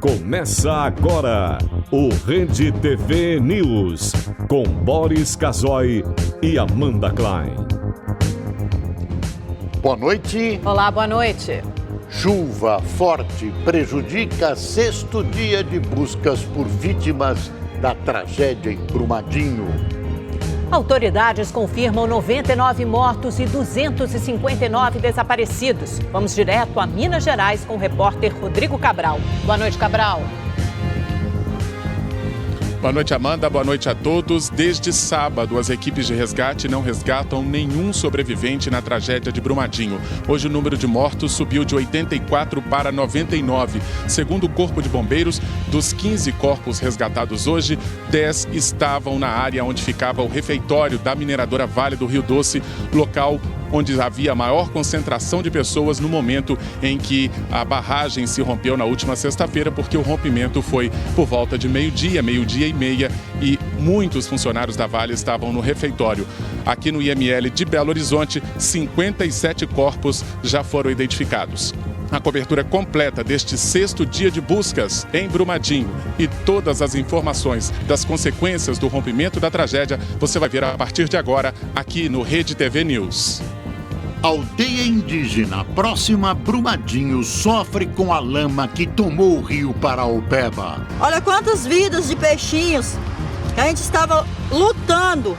Começa agora o Rede TV News, com Boris Casoy e Amanda Klein. Boa noite. Olá, boa noite. Chuva forte prejudica sexto dia de buscas por vítimas da tragédia em Brumadinho. Autoridades confirmam 99 mortos e 259 desaparecidos. Vamos direto a Minas Gerais com o repórter Rodrigo Cabral. Boa noite, Cabral. Boa noite, Amanda. Boa noite a todos. Desde sábado, as equipes de resgate não resgatam nenhum sobrevivente na tragédia de Brumadinho. Hoje, o número de mortos subiu de 84 para 99. Segundo o Corpo de Bombeiros, dos 15 corpos resgatados hoje, 10 estavam na área onde ficava o refeitório da mineradora Vale do Rio Doce, local onde havia maior concentração de pessoas no momento em que a barragem se rompeu na última sexta-feira, porque o rompimento foi por volta de meio-dia e meia, e muitos funcionários da Vale estavam no refeitório. Aqui no IML de Belo Horizonte, 57 corpos já foram identificados. A cobertura completa deste sexto dia de buscas em Brumadinho e todas as informações das consequências do rompimento da tragédia você vai ver a partir de agora aqui no Rede TV News. Aldeia indígena próxima a Brumadinho sofre com a lama que tomou o rio Paraopeba. Olha quantas vidas de peixinhos que a gente estava lutando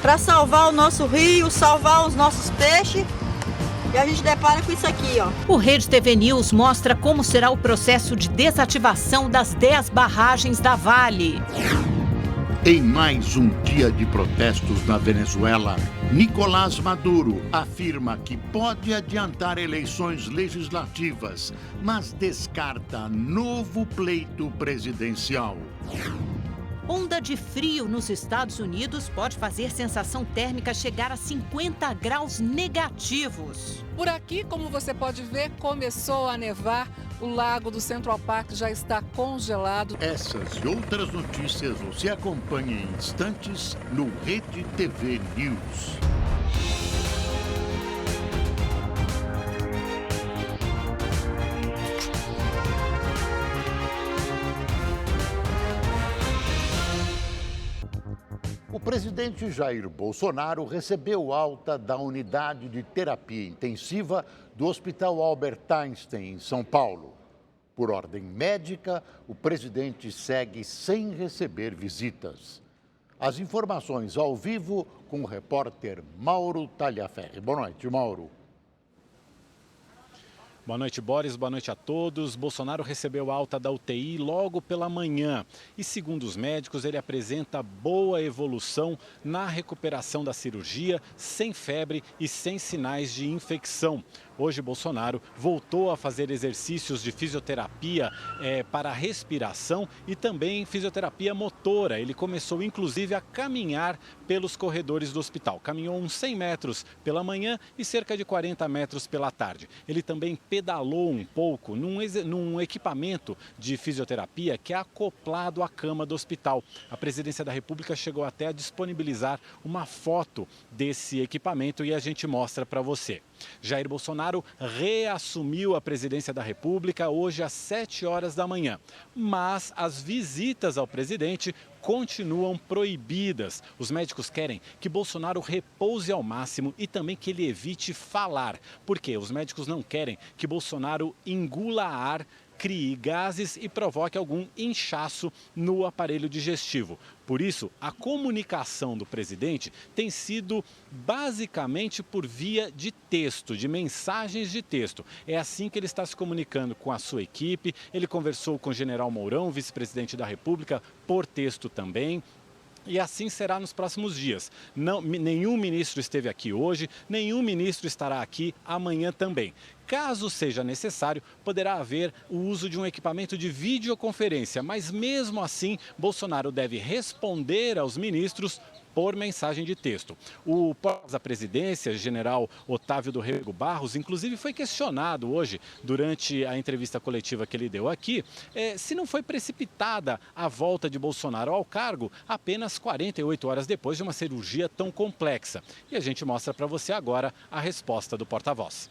para salvar o nosso rio, salvar os nossos peixes. E a gente depara com isso aqui, ó. O Rede TV News mostra como será o processo de desativação das 10 barragens da Vale. Em mais um dia de protestos na Venezuela, Nicolás Maduro afirma que pode adiantar eleições legislativas, mas descarta novo pleito presidencial. Onda de frio nos Estados Unidos pode fazer sensação térmica chegar a 50 graus negativos. Por aqui, como você pode ver, começou a nevar. O lago do Central Park já está congelado. Essas e outras notícias você acompanha em instantes no Rede TV News. O presidente Jair Bolsonaro recebeu alta da unidade de terapia intensiva do Hospital Albert Einstein, em São Paulo. Por ordem médica, o presidente segue sem receber visitas. As informações ao vivo com o repórter Mauro Talhaferri. Boa noite, Mauro. Boa noite, Boris. Boa noite a todos. Bolsonaro recebeu alta da UTI logo pela manhã e, segundo os médicos, ele apresenta boa evolução na recuperação da cirurgia, sem febre e sem sinais de infecção. Hoje, Bolsonaro voltou a fazer exercícios de fisioterapia para respiração e também fisioterapia motora. Ele começou, inclusive, a caminhar pelos corredores do hospital. Caminhou uns 100 metros pela manhã e cerca de 40 metros pela tarde. Ele também pedalou um pouco num equipamento de fisioterapia que é acoplado à cama do hospital. A Presidência da República chegou até a disponibilizar uma foto desse equipamento e a gente mostra para você. Jair Bolsonaro reassumiu a presidência da República hoje às 7 horas da manhã, mas as visitas ao presidente continuam proibidas. Os médicos querem que Bolsonaro repouse ao máximo e também que ele evite falar, porque os médicos não querem que Bolsonaro engula ar, crie gases e provoque algum inchaço no aparelho digestivo. Por isso, a comunicação do presidente tem sido basicamente por via de texto, de mensagens de texto. É assim que ele está se comunicando com a sua equipe. Ele conversou com o general Mourão, vice-presidente da República, por texto também. E assim será nos próximos dias. Nenhum ministro esteve aqui hoje, nenhum ministro estará aqui amanhã também. Caso seja necessário, poderá haver o uso de um equipamento de videoconferência, mas mesmo assim, Bolsonaro deve responder aos ministros por mensagem de texto. O porta-voz da presidência, general Otávio do Rego Barros, inclusive foi questionado hoje, durante a entrevista coletiva que ele deu aqui, se não foi precipitada a volta de Bolsonaro ao cargo apenas 48 horas depois de uma cirurgia tão complexa. E a gente mostra para você agora a resposta do porta-voz.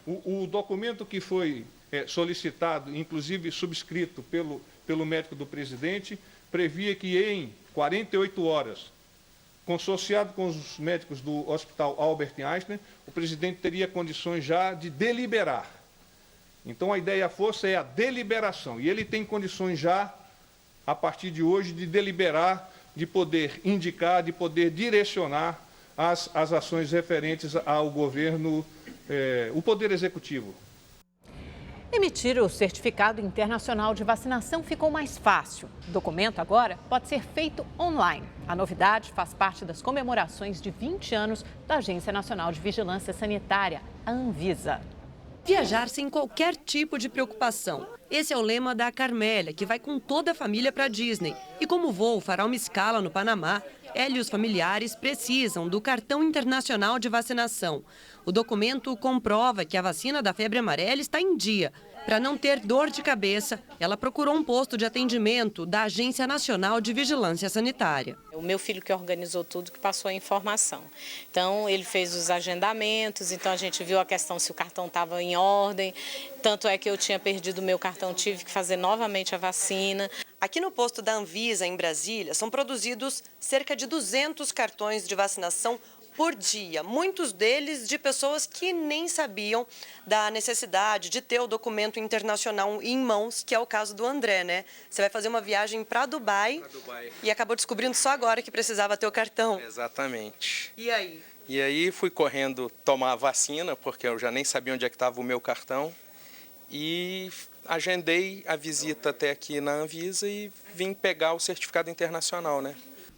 O documento que foi solicitado, inclusive subscrito pelo médico do presidente, previa que em 48 horas, consorciado com os médicos do Hospital Albert Einstein, o presidente teria condições já de deliberar. Então, a ideia força é a deliberação, e ele tem condições já, a partir de hoje, de deliberar, de poder indicar, de poder direcionar as ações referentes ao governo, o Poder Executivo. Emitir o certificado internacional de vacinação ficou mais fácil. O documento agora pode ser feito online. A novidade faz parte das comemorações de 20 anos da Agência Nacional de Vigilância Sanitária, a Anvisa. Viajar sem qualquer tipo de preocupação. Esse é o lema da Carmélia, que vai com toda a família para a Disney. E como o voo fará uma escala no Panamá, ela e os familiares precisam do cartão internacional de vacinação. O documento comprova que a vacina da febre amarela está em dia. Para não ter dor de cabeça, ela procurou um posto de atendimento da Agência Nacional de Vigilância Sanitária. O meu filho que organizou tudo, que passou a informação. Então, ele fez os agendamentos, então a gente viu a questão se o cartão estava em ordem. Tanto é que eu tinha perdido o meu cartão, tive que fazer novamente a vacina. Aqui no posto da Anvisa, em Brasília, são produzidos cerca de 200 cartões de vacinação por dia, muitos deles de pessoas que nem sabiam da necessidade de ter o documento internacional em mãos, que é o caso do André, né? Você vai fazer uma viagem para Dubai e acabou descobrindo só agora que precisava ter o cartão. Exatamente. E aí? E aí fui correndo tomar a vacina, porque eu já nem sabia onde é que estava o meu cartão, e agendei a visita até aqui na Anvisa e vim pegar o certificado internacional, né?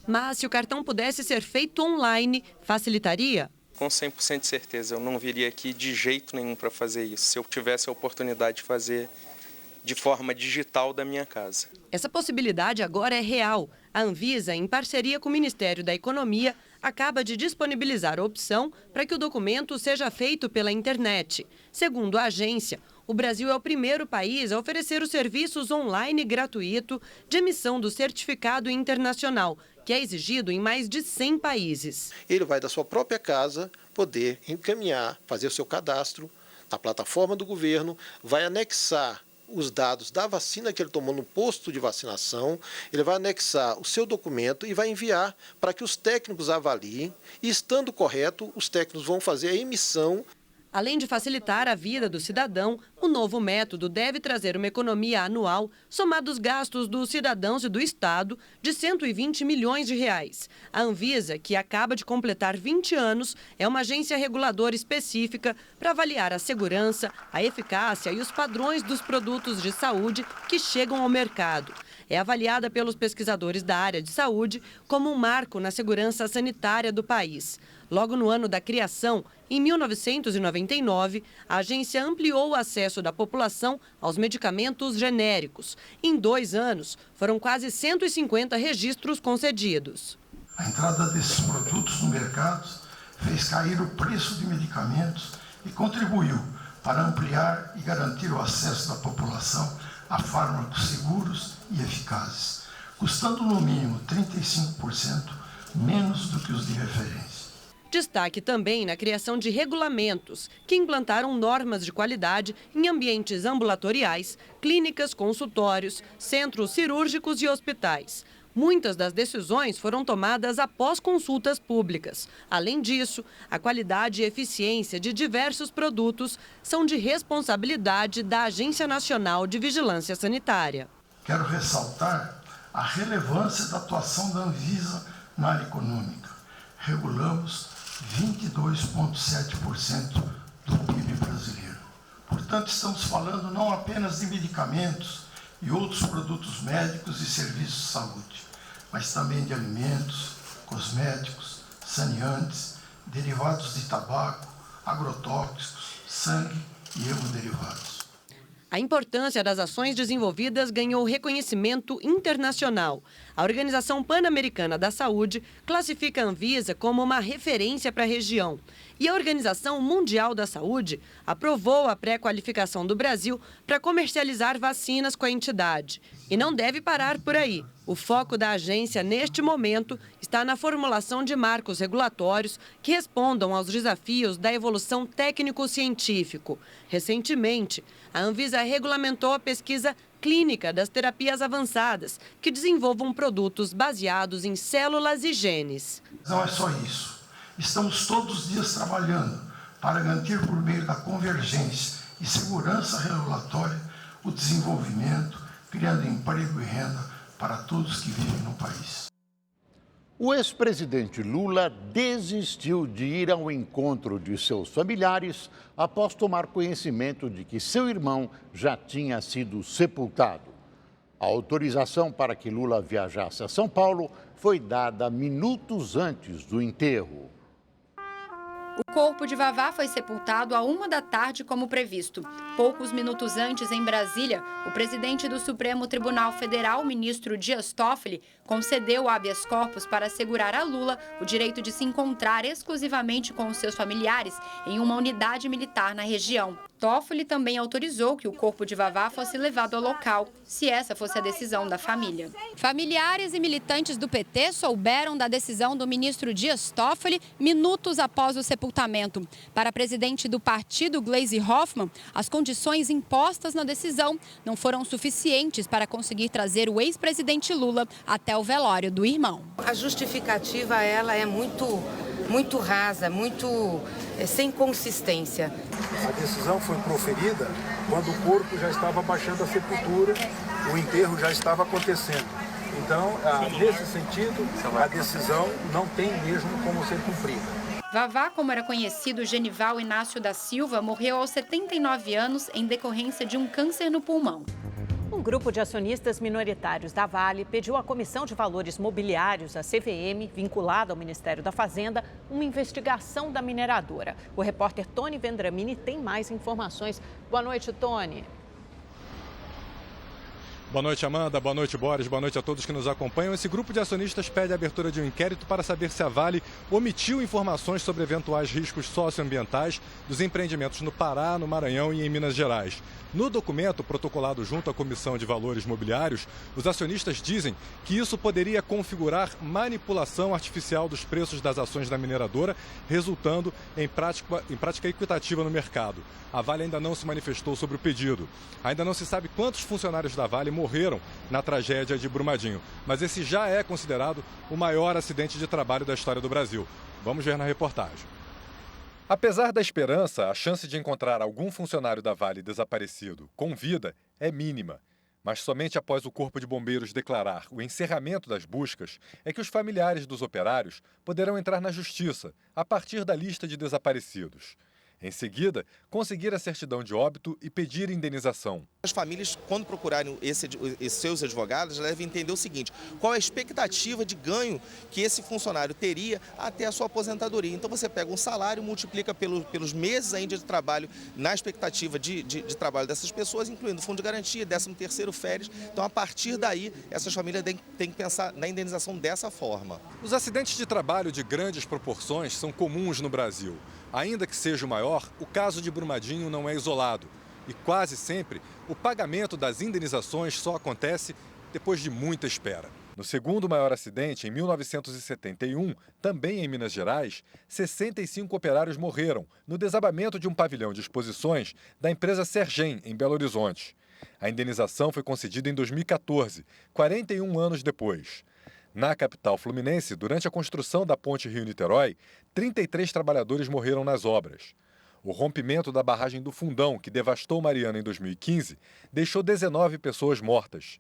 Mas se o cartão pudesse ser feito online, facilitaria? Com 100% de certeza, eu não viria aqui de jeito nenhum para fazer isso, se eu tivesse a oportunidade de fazer de forma digital da minha casa. Essa possibilidade agora é real. A Anvisa, em parceria com o Ministério da Economia, acaba de disponibilizar a opção para que o documento seja feito pela internet. Segundo a agência, o Brasil é o primeiro país a oferecer os serviços online gratuito de emissão do certificado internacional, que é exigido em mais de 100 países. Ele vai da sua própria casa poder encaminhar, fazer o seu cadastro na plataforma do governo, vai anexar os dados da vacina que ele tomou no posto de vacinação, ele vai anexar o seu documento e vai enviar para que os técnicos avaliem e, estando correto, os técnicos vão fazer a emissão. Além de facilitar a vida do cidadão, o novo método deve trazer uma economia anual, somada aos gastos dos cidadãos e do Estado, de 120 milhões de reais. A Anvisa, que acaba de completar 20 anos, é uma agência reguladora específica para avaliar a segurança, a eficácia e os padrões dos produtos de saúde que chegam ao mercado. É avaliada pelos pesquisadores da área de saúde como um marco na segurança sanitária do país. Logo no ano da criação, em 1999, a agência ampliou o acesso da população aos medicamentos genéricos. Em 2 anos, foram quase 150 registros concedidos. A entrada desses produtos no mercado fez cair o preço de medicamentos e contribuiu para ampliar e garantir o acesso da população a fármacos seguros e eficazes, custando no mínimo 35% menos do que os de referência. Destaque também na criação de regulamentos, que implantaram normas de qualidade em ambientes ambulatoriais, clínicas, consultórios, centros cirúrgicos e hospitais. Muitas das decisões foram tomadas após consultas públicas. Além disso, a qualidade e eficiência de diversos produtos são de responsabilidade da Agência Nacional de Vigilância Sanitária. Quero ressaltar a relevância da atuação da Anvisa na área econômica. Regulamos 22,7% do PIB brasileiro. Portanto, estamos falando não apenas de medicamentos e outros produtos médicos e serviços de saúde, mas também de alimentos, cosméticos, saneantes, derivados de tabaco, agrotóxicos, sangue e hemoderivados. A importância das ações desenvolvidas ganhou reconhecimento internacional. A Organização Pan-Americana da Saúde classifica a Anvisa como uma referência para a região. E a Organização Mundial da Saúde aprovou a pré-qualificação do Brasil para comercializar vacinas com a entidade. E não deve parar por aí. O foco da agência, neste momento, está na formulação de marcos regulatórios que respondam aos desafios da evolução técnico-científico. Recentemente, a Anvisa regulamentou a pesquisa clínica das terapias avançadas, que desenvolvam produtos baseados em células e genes. Não é só isso. Estamos todos os dias trabalhando para garantir, por meio da convergência e segurança regulatória, o desenvolvimento, criando emprego e renda para todos que vivem no país. O ex-presidente Lula desistiu de ir ao encontro de seus familiares após tomar conhecimento de que seu irmão já tinha sido sepultado. A autorização para que Lula viajasse a São Paulo foi dada minutos antes do enterro. O corpo de Vavá foi sepultado à 1 da tarde, como previsto. Poucos minutos antes, em Brasília, o presidente do Supremo Tribunal Federal, ministro Dias Toffoli, concedeu o habeas corpus para assegurar a Lula o direito de se encontrar exclusivamente com os seus familiares em uma unidade militar na região. Toffoli também autorizou que o corpo de Vavá fosse levado ao local, se essa fosse a decisão da família. Familiares e militantes do PT souberam da decisão do ministro Dias Toffoli minutos após o sepultamento. Para a presidente do partido, Gleisi Hoffmann, as condições impostas na decisão não foram suficientes para conseguir trazer o ex-presidente Lula até o velório do irmão. A justificativa ela é muito rasa, sem consistência. A decisão foi proferida quando o corpo já estava baixando a sepultura, o enterro já estava acontecendo. Então, nesse sentido, a decisão não tem mesmo como ser cumprida. Vavá, como era conhecido, Genival Inácio da Silva, morreu aos 79 anos em decorrência de um câncer no pulmão. Um grupo de acionistas minoritários da Vale pediu à Comissão de Valores Mobiliários, a CVM, vinculada ao Ministério da Fazenda, uma investigação da mineradora. O repórter Tony Vendramini tem mais informações. Boa noite, Tony. Boa noite, Amanda. Boa noite, Boris. Boa noite a todos que nos acompanham. Esse grupo de acionistas pede a abertura de um inquérito para saber se a Vale omitiu informações sobre eventuais riscos socioambientais dos empreendimentos no Pará, no Maranhão e em Minas Gerais. No documento protocolado junto à Comissão de Valores Mobiliários, os acionistas dizem que isso poderia configurar manipulação artificial dos preços das ações da mineradora, resultando em prática equitativa no mercado. A Vale ainda não se manifestou sobre o pedido. Ainda não se sabe quantos funcionários da Vale morreram na tragédia de Brumadinho, mas esse já é considerado o maior acidente de trabalho da história do Brasil. Vamos ver na reportagem. Apesar da esperança, a chance de encontrar algum funcionário da Vale desaparecido com vida é mínima. Mas somente após o Corpo de Bombeiros declarar o encerramento das buscas é que os familiares dos operários poderão entrar na justiça a partir da lista de desaparecidos. Em seguida, conseguir a certidão de óbito e pedir indenização. As famílias, quando procurarem seus advogados, devem entender o seguinte: qual é a expectativa de ganho que esse funcionário teria até a sua aposentadoria. Então você pega um salário, multiplica pelos meses ainda de trabalho na expectativa de trabalho dessas pessoas, incluindo fundo de garantia, 13º, férias. Então, a partir daí, essas famílias têm que pensar na indenização dessa forma. Os acidentes de trabalho de grandes proporções são comuns no Brasil. Ainda que seja o maior, o caso de Brumadinho não é isolado. E quase sempre, o pagamento das indenizações só acontece depois de muita espera. No segundo maior acidente, em 1971, também em Minas Gerais, 65 operários morreram no desabamento de um pavilhão de exposições da empresa Sergem, em Belo Horizonte. A indenização foi concedida em 2014, 41 anos depois. Na capital fluminense, durante a construção da ponte Rio-Niterói, 33 trabalhadores morreram nas obras. O rompimento da barragem do Fundão, que devastou Mariana em 2015, deixou 19 pessoas mortas.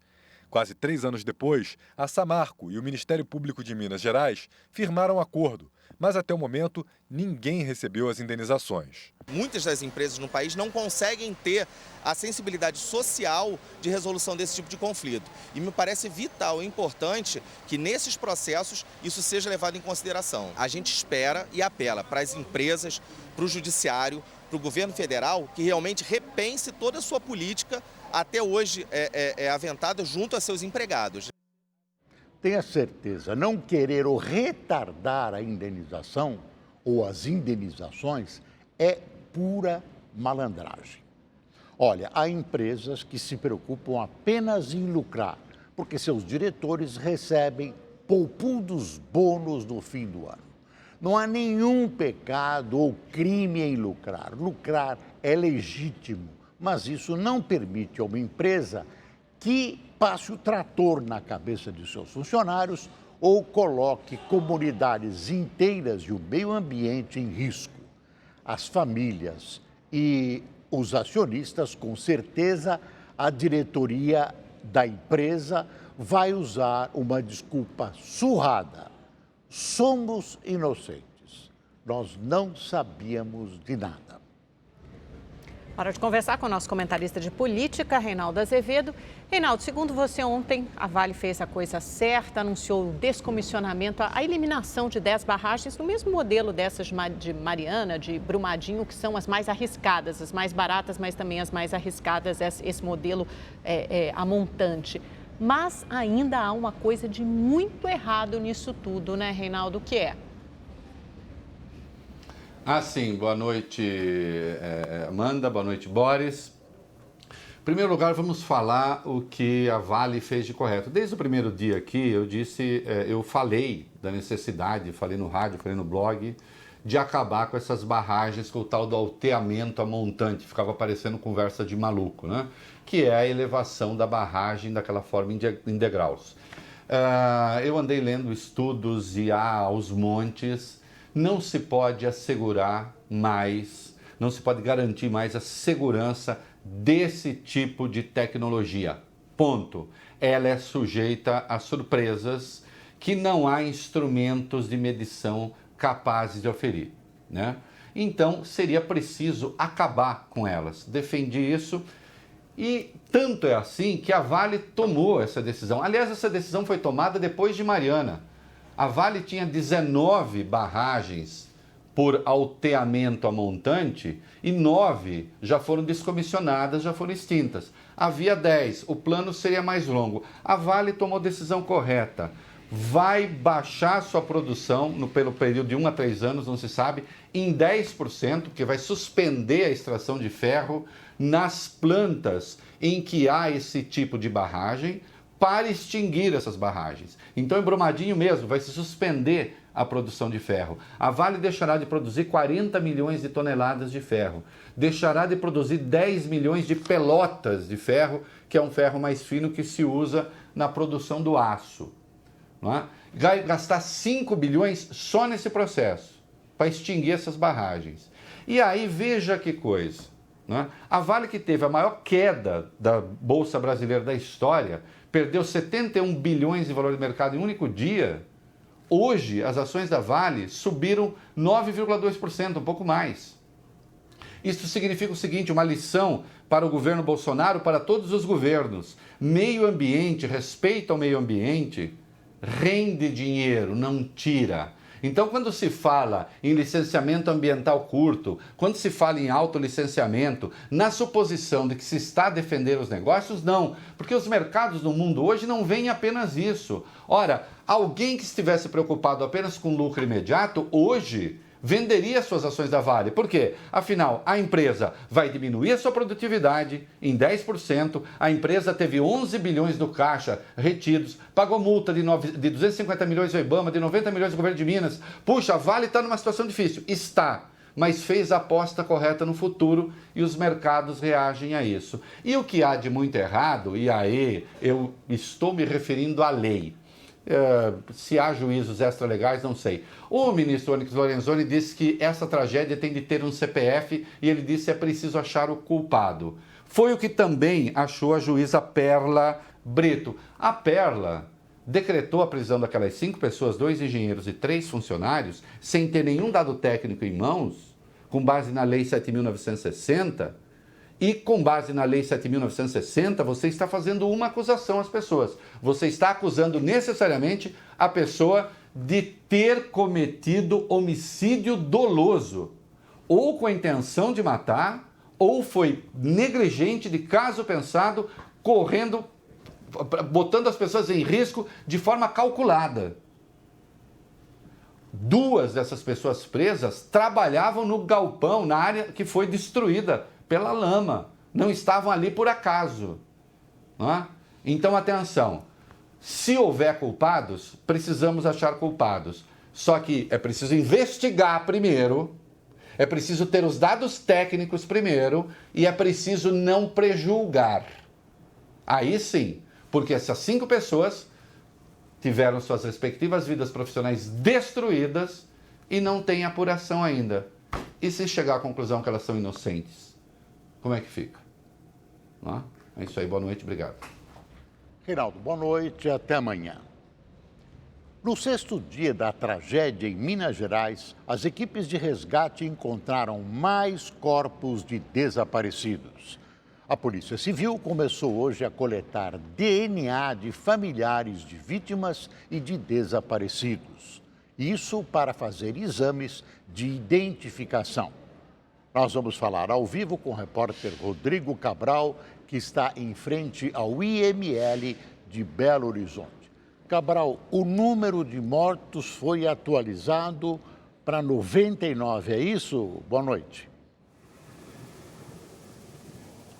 Quase 3 anos depois, a Samarco e o Ministério Público de Minas Gerais firmaram um acordo, mas até o momento ninguém recebeu as indenizações. Muitas das empresas no país não conseguem ter a sensibilidade social de resolução desse tipo de conflito. E me parece vital e importante que nesses processos isso seja levado em consideração. A gente espera e apela para as empresas, para o judiciário, para o governo federal, que realmente repense toda a sua política até hoje aventada junto a seus empregados. tenha certeza, não querer ou retardar a indenização ou as indenizações é pura malandragem. Olha, há empresas que se preocupam apenas em lucrar, porque seus diretores recebem poupudos bônus no fim do ano. Não há nenhum pecado ou crime em lucrar. Lucrar é legítimo, mas isso não permite a uma empresa que passe o trator na cabeça de seus funcionários ou coloque comunidades inteiras e o meio ambiente em risco. As famílias e os acionistas, com certeza, a diretoria da empresa vai usar uma desculpa surrada. Somos inocentes. Nós não sabíamos de nada. Hora de conversar com o nosso comentarista de política, Reinaldo Azevedo. Reinaldo, segundo você, ontem a Vale fez a coisa certa, anunciou o descomissionamento, a eliminação de 10 barragens, no mesmo modelo dessas de Mariana, de Brumadinho, que são as mais arriscadas, as mais baratas, mas também as mais arriscadas, esse modelo a montante. Mas ainda há uma coisa de muito errado nisso tudo, né, Reinaldo? O que é? Sim. Boa noite, Amanda. Boa noite, Boris. Em primeiro lugar, vamos falar o que a Vale fez de correto. Desde o primeiro dia aqui, eu falei da necessidade, falei no rádio, falei no blog, de acabar com essas barragens, com o tal do alteamento a montante. Ficava parecendo conversa de maluco, né? Que é a elevação da barragem daquela forma em degraus. Eu andei lendo estudos e aos montes. Não se pode assegurar mais, não se pode garantir mais a segurança desse tipo de tecnologia. Ponto. Ela é sujeita a surpresas que não há instrumentos de medição capazes de oferir, né? Então, seria preciso acabar com elas. Defendi isso e tanto é assim que a Vale tomou essa decisão. Aliás, essa decisão foi tomada depois de Mariana. A Vale tinha 19 barragens por alteamento a montante e 9 já foram descomissionadas, já foram extintas. Havia 10, o plano seria mais longo. A Vale tomou a decisão correta. Vai baixar sua produção pelo período de 1 a 3 anos, não se sabe, em 10%, porque vai suspender a extração de ferro nas plantas em que há esse tipo de barragem, para extinguir essas barragens. Então, em Brumadinho mesmo, vai se suspender a produção de ferro. A Vale deixará de produzir 40 milhões de toneladas de ferro. Deixará de produzir 10 milhões de pelotas de ferro, que é um ferro mais fino que se usa na produção do aço. Não é? Vai gastar 5 bilhões só nesse processo, para extinguir essas barragens. E aí, veja que coisa. Não é? A Vale, que teve a maior queda da Bolsa Brasileira da história, perdeu 71 bilhões de valor de mercado em um único dia. Hoje, as ações da Vale subiram 9,2%, um pouco mais. Isso significa o seguinte, uma lição para o governo Bolsonaro, para todos os governos. Meio ambiente, respeito ao meio ambiente, rende dinheiro, não tira. Então, quando se fala em licenciamento ambiental curto, quando se fala em autolicenciamento, na suposição de que se está a defender os negócios, não. Porque os mercados no mundo hoje não veem apenas isso. Ora, alguém que estivesse preocupado apenas com lucro imediato, hoje venderia suas ações da Vale. Por quê? Afinal, a empresa vai diminuir a sua produtividade em 10%, a empresa teve 11 bilhões do caixa retidos, pagou multa de 250 milhões do IBAMA, de 90 milhões do governo de Minas. Puxa, a Vale está numa situação difícil. Está, mas fez a aposta correta no futuro e os mercados reagem a isso. E o que há de muito errado, e aí eu estou me referindo à lei. Se há juízos extralegais, não sei. O ministro Onyx Lorenzoni disse que essa tragédia tem de ter um CPF e ele disse que é preciso achar o culpado. Foi o que também achou a juíza Perla Brito. A Perla decretou a prisão daquelas 5 pessoas, 2 engenheiros e 3 funcionários, sem ter nenhum dado técnico em mãos, com base na Lei 7.960, e com base na Lei 7.960, você está fazendo uma acusação às pessoas. Você está acusando necessariamente a pessoa de ter cometido homicídio doloso, ou com a intenção de matar, ou foi negligente de caso pensado, correndo botando as pessoas em risco de forma calculada. 2 dessas pessoas presas trabalhavam no galpão, na área que foi destruída pela lama. Não estavam ali por acaso. Não é? Então, atenção. Se houver culpados, precisamos achar culpados. Só que é preciso investigar primeiro, é preciso ter os dados técnicos primeiro e é preciso não prejulgar. Aí sim, porque essas 5 pessoas tiveram suas respectivas vidas profissionais destruídas e não tem apuração ainda. E se chegar à conclusão que elas são inocentes, como é que fica? Não é? É isso aí, boa noite, obrigado. Reinaldo, boa noite, até amanhã. No 6º dia da tragédia em Minas Gerais, as equipes de resgate encontraram mais corpos de desaparecidos. A Polícia Civil começou hoje a coletar DNA de familiares de vítimas e de desaparecidos. Isso para fazer exames de identificação. Nós vamos falar ao vivo com o repórter Rodrigo Cabral, que está em frente ao IML de Belo Horizonte. Cabral, o número de mortos foi atualizado para 99, é isso? Boa noite.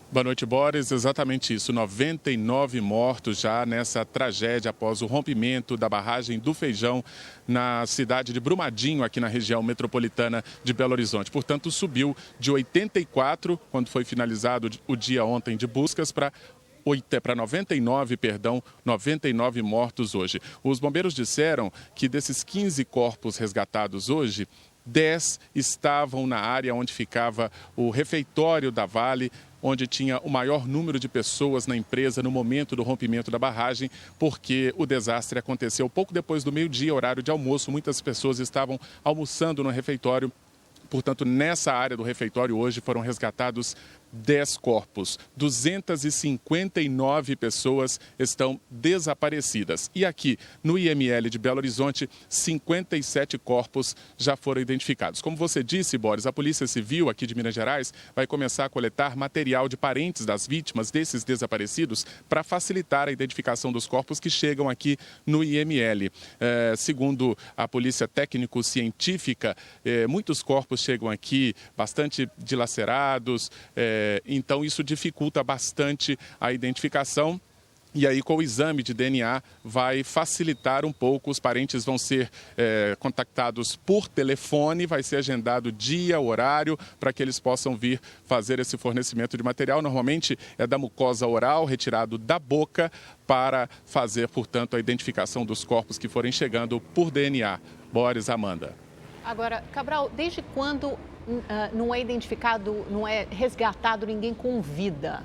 Boa noite, Boris. Exatamente isso. 99 mortos já nessa tragédia após o rompimento da barragem do Feijão na cidade de Brumadinho, aqui na região metropolitana de Belo Horizonte. Portanto, subiu de 84, quando foi finalizado o dia ontem de buscas, para 99 mortos hoje. Os bombeiros disseram que desses 15 corpos resgatados hoje, 10 estavam na área onde ficava o refeitório da Vale, onde tinha o maior número de pessoas na empresa no momento do rompimento da barragem, porque o desastre aconteceu pouco depois do meio-dia, horário de almoço. Muitas pessoas estavam almoçando no refeitório. Portanto, nessa área do refeitório hoje foram resgatados 10 corpos. 259 pessoas estão desaparecidas. E aqui, no IML de Belo Horizonte, 57 corpos já foram identificados. Como você disse, Boris, a Polícia Civil aqui de Minas Gerais vai começar a coletar material de parentes das vítimas desses desaparecidos para facilitar a identificação dos corpos que chegam aqui no IML. Segundo a Polícia Técnico-Científica, muitos corpos chegam aqui bastante dilacerados, então isso dificulta bastante a identificação. E aí, com o exame de DNA, vai facilitar um pouco. Os parentes vão ser contactados por telefone, vai ser agendado dia, horário, para que eles possam vir fazer esse fornecimento de material. Normalmente é da mucosa oral, retirado da boca, para fazer, portanto, a identificação dos corpos que forem chegando por DNA. Boris, Amanda. Agora, Cabral, desde quando não é identificado, não é resgatado ninguém com vida?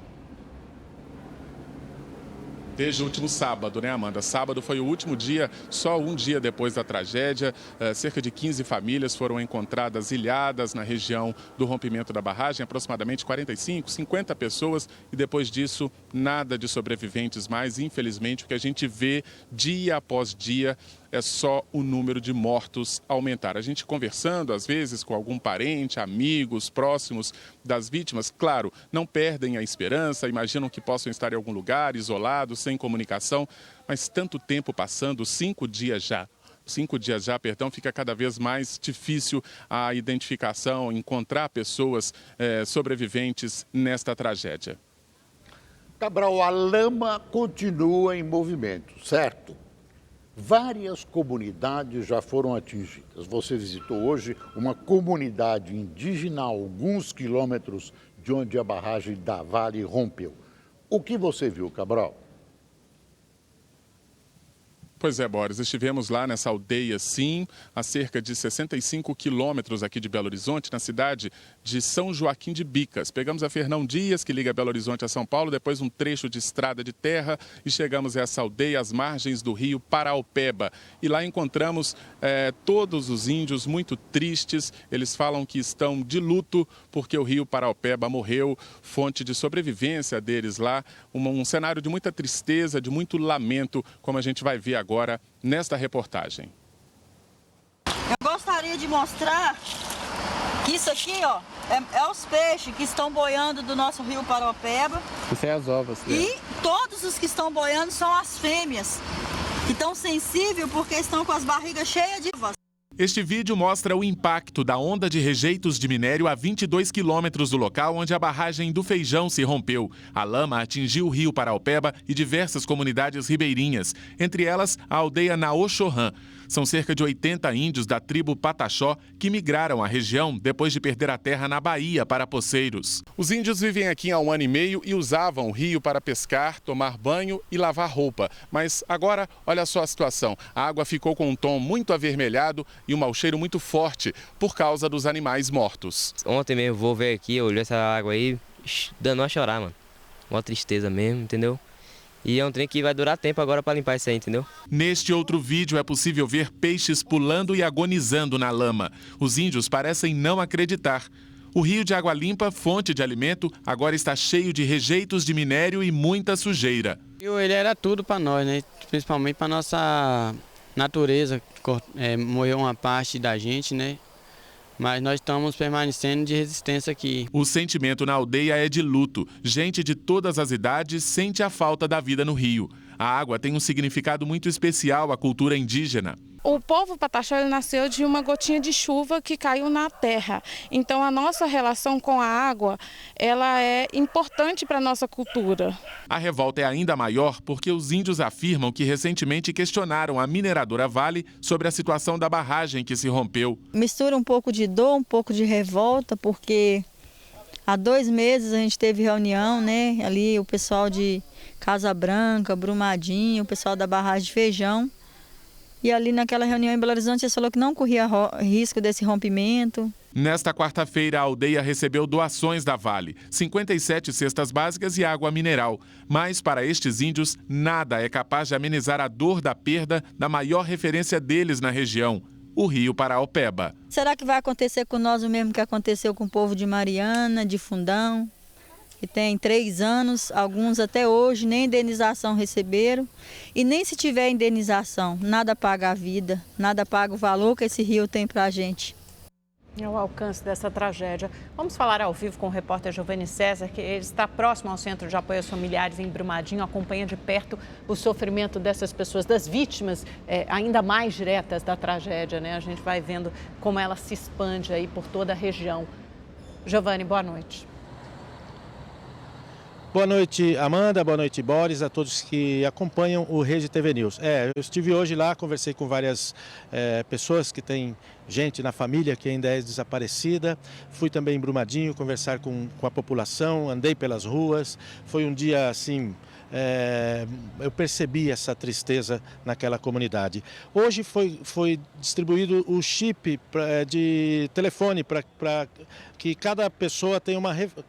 Desde o último sábado, né, Amanda? Sábado foi o último dia, só um dia depois da tragédia. Cerca de 15 famílias foram encontradas ilhadas na região do rompimento da barragem, aproximadamente 45, 50 pessoas. E depois disso, nada de sobreviventes mais. Infelizmente, o que a gente vê dia após dia é só o número de mortos aumentar. A gente conversando, às vezes, com algum parente, amigos, próximos das vítimas, claro, não perdem a esperança, imaginam que possam estar em algum lugar, isolados, sem comunicação, mas tanto tempo passando, 5 dias já, fica cada vez mais difícil a identificação, encontrar pessoas sobreviventes nesta tragédia. Cabral, a lama continua em movimento, certo? Várias comunidades já foram atingidas. Você visitou hoje uma comunidade indígena a alguns quilômetros de onde a barragem da Vale rompeu. O que você viu, Cabral? Pois é, Boris, estivemos lá nessa aldeia, sim, a cerca de 65 quilômetros aqui de Belo Horizonte, na cidade de São Joaquim de Bicas. Pegamos a Fernão Dias, que liga Belo Horizonte a São Paulo, depois um trecho de estrada de terra e chegamos a essa aldeia, às margens do rio Paraupeba. E lá encontramos todos os índios muito tristes. Eles falam que estão de luto porque o rio Paraupeba morreu, fonte de sobrevivência deles lá. Um cenário de muita tristeza, de muito lamento, como a gente vai ver agora nesta reportagem. Eu gostaria de mostrar que isso aqui, ó, é os peixes que estão boiando do nosso rio Paraopeba. Isso é as ovas. E todos os que estão boiando são as fêmeas, que estão sensíveis porque estão com as barrigas cheias de ovos. Este vídeo mostra o impacto da onda de rejeitos de minério a 22 quilômetros do local onde a barragem do Feijão se rompeu. A lama atingiu o rio Paraopeba e diversas comunidades ribeirinhas, entre elas a aldeia Naoxorã. São cerca de 80 índios da tribo Pataxó que migraram à região depois de perder a terra na Bahia para poceiros. Os índios vivem aqui há 1 ano e meio e usavam o rio para pescar, tomar banho e lavar roupa. Mas agora, olha só a situação. A água ficou com um tom muito avermelhado e um mau cheiro muito forte por causa dos animais mortos. Ontem mesmo vou ver aqui, olhou essa água aí, dando a chorar, mano. Uma tristeza mesmo, entendeu? E é um trem que vai durar tempo agora para limpar isso aí, entendeu? Neste outro vídeo é possível ver peixes pulando e agonizando na lama. Os índios parecem não acreditar. O rio de água limpa, fonte de alimento, agora está cheio de rejeitos de minério e muita sujeira. Ele era tudo para nós, né? Principalmente para nossa natureza, morreu uma parte da gente, né? Mas nós estamos permanecendo de resistência aqui. O sentimento na aldeia é de luto. Gente de todas as idades sente a falta da vida no rio. A água tem um significado muito especial à cultura indígena. O povo Pataxó ele nasceu de uma gotinha de chuva que caiu na terra. Então a nossa relação com a água, ela é importante para a nossa cultura. A revolta é ainda maior porque os índios afirmam que recentemente questionaram a mineradora Vale sobre a situação da barragem que se rompeu. Mistura um pouco de dor, um pouco de revolta, porque há 2 meses a gente teve reunião, né? Ali o pessoal de Casa Branca, Brumadinho, o pessoal da barragem de Feijão. E ali naquela reunião em Belo Horizonte, eles falaram que não corria risco desse rompimento. Nesta quarta-feira, a aldeia recebeu doações da Vale, 57 cestas básicas e água mineral. Mas, para estes índios, nada é capaz de amenizar a dor da perda da maior referência deles na região, o rio Paraopeba. Será que vai acontecer com nós o mesmo que aconteceu com o povo de Mariana, de Fundão? Que tem 3 anos, alguns até hoje nem indenização receberam. E nem se tiver indenização, nada paga a vida, nada paga o valor que esse rio tem para a gente. É o alcance dessa tragédia. Vamos falar ao vivo com o repórter Giovanni César, que ele está próximo ao Centro de Apoio aos Familiares em Brumadinho, acompanha de perto o sofrimento dessas pessoas, das vítimas ainda mais diretas da tragédia, né? A gente vai vendo como ela se expande aí por toda a região. Giovanni, boa noite. Boa noite, Amanda. Boa noite, Boris, a todos que acompanham o Rede TV News. Eu estive hoje lá, conversei com várias pessoas que têm gente na família que ainda é desaparecida. Fui também em Brumadinho conversar com a população, andei pelas ruas. Foi um dia assim... eu percebi essa tristeza naquela comunidade. Hoje foi distribuído o chip de telefone para que cada pessoa tenha